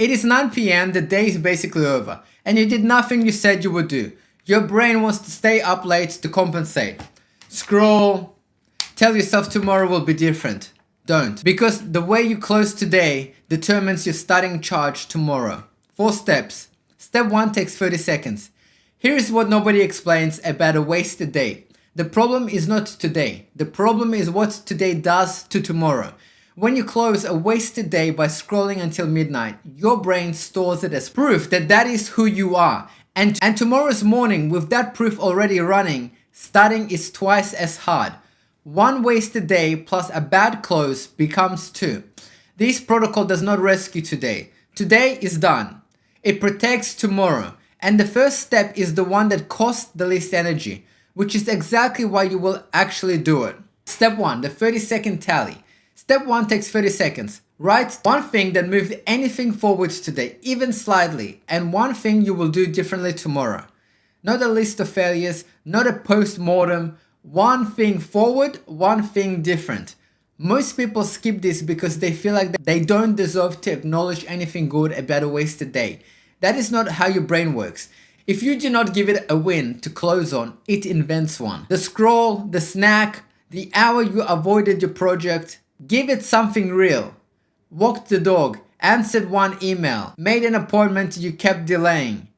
It is 9 p.m, the day is basically over, and you did nothing you said you would do. Your brain wants to stay up late to compensate. Scroll, tell yourself tomorrow will be different. Don't. Because the way you close today determines your starting charge tomorrow. 4 steps. Step 1 takes 30 seconds. Here is what nobody explains about a wasted day. The problem is not today. The problem is what today does to tomorrow. When you close a wasted day by scrolling until midnight, your brain stores it as proof that that is who you are. And tomorrow's morning, with that proof already running, starting is twice as hard. 1 wasted day plus a bad close becomes 2. This protocol does not rescue today. Today is done. It protects tomorrow. And the first step is the one that costs the least energy, which is exactly why you will actually do it. Step 1, the 30-second tally. Step 1 takes 30 seconds. Write one thing that moved anything forwards today, even slightly, and one thing you will do differently tomorrow. Not a list of failures, not a post-mortem. One thing forward, one thing different. Most people skip this because they feel like they don't deserve to acknowledge anything good about a wasted day. That is not how your brain works. If you do not give it a win to close on, it invents one. The scroll, the snack, the hour you avoided your project, give it something real. Walked the dog, answered one email, made an appointment you kept delaying.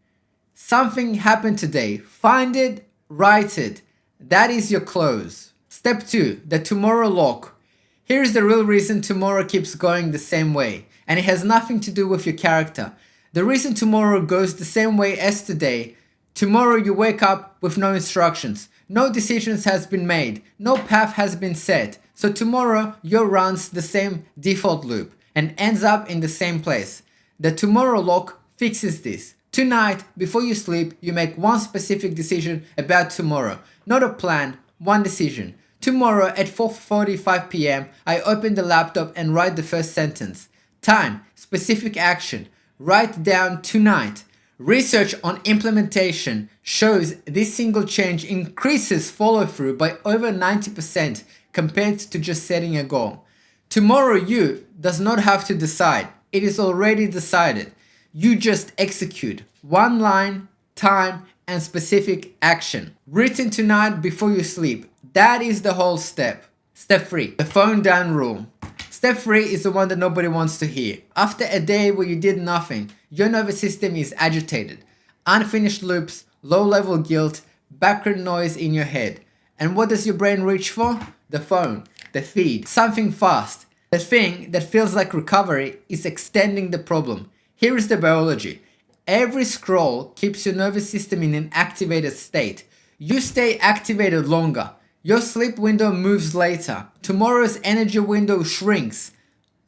Something happened today. Find it, write it. That is your close. Step 2, the tomorrow lock. Here is the real reason tomorrow keeps going the same way, and it has nothing to do with your character. The reason tomorrow goes the same way as today, tomorrow you wake up with no instructions, no decisions has been made, no path has been set, so tomorrow you runs the same default loop and ends up in the same place. The tomorrow lock fixes this. Tonight, before you sleep, you make one specific decision about tomorrow, not a plan, one decision. Tomorrow at 4:45 p.m, I open the laptop and write the first sentence. Time, specific action. Write down tonight. Research on implementation shows this single change increases follow-through by over 90% compared to just setting a goal. Tomorrow you does not have to decide. It is already decided. You just execute. One line, time, and specific action. Written tonight before you sleep. That is the whole step. Step 3, the phone down rule. Step 3 is the one that nobody wants to hear. After a day where you did nothing, your nervous system is agitated. Unfinished loops, low-level guilt, background noise in your head. And what does your brain reach for? The phone, the feed, something fast. The thing that feels like recovery is extending the problem. Here is the biology. Every scroll keeps your nervous system in an activated state. You stay activated longer. Your sleep window moves later. Tomorrow's energy window shrinks.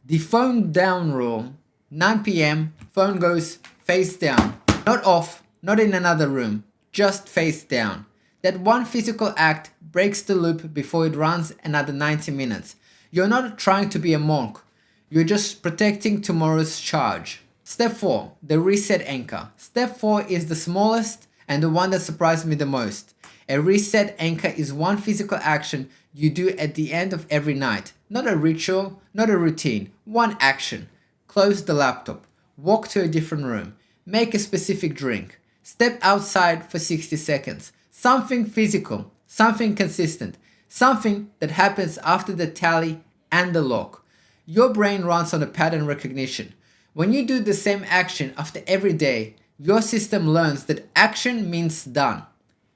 The phone down rule. 9 p.m, phone goes face down. Not off, not in another room, just face down. That one physical act breaks the loop before it runs another 90 minutes. You're not trying to be a monk. You're just protecting tomorrow's charge. Step 4, the reset anchor. Step 4 is the smallest and the one that surprised me the most. A reset anchor is one physical action you do at the end of every night. Not a ritual, not a routine, one action. Close the laptop, walk to a different room, make a specific drink, step outside for 60 seconds. Something physical, something consistent, something that happens after the tally and the lock. Your brain runs on a pattern recognition. When you do the same action after every day, your system learns that action means done.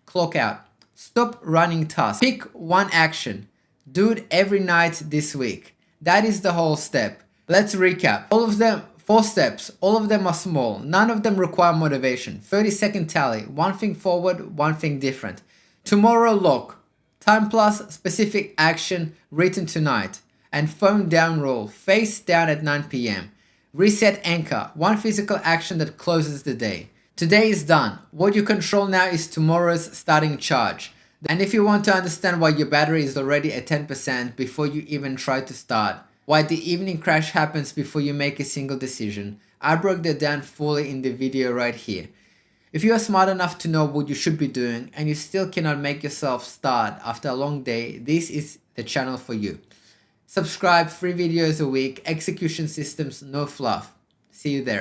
Clock out. Stop running tasks. Pick one action. Do it every night this week. That is the whole step. Let's recap. All of them, 4 steps. All of them are small. None of them require motivation. 30-second tally. One thing forward, one thing different. Tomorrow lock. Time plus specific action written tonight. And phone down rule. Face down at 9 p.m. Reset anchor. One physical action that closes the day. Today is done. What you control now is tomorrow's starting charge. And if you want to understand why your battery is already at 10% before you even try to start, why the evening crash happens before you make a single decision, I broke that down fully in the video right here. If you are smart enough to know what you should be doing and you still cannot make yourself start after a long day, this is the channel for you. Subscribe, 3 videos a week, execution systems, no fluff. See you there.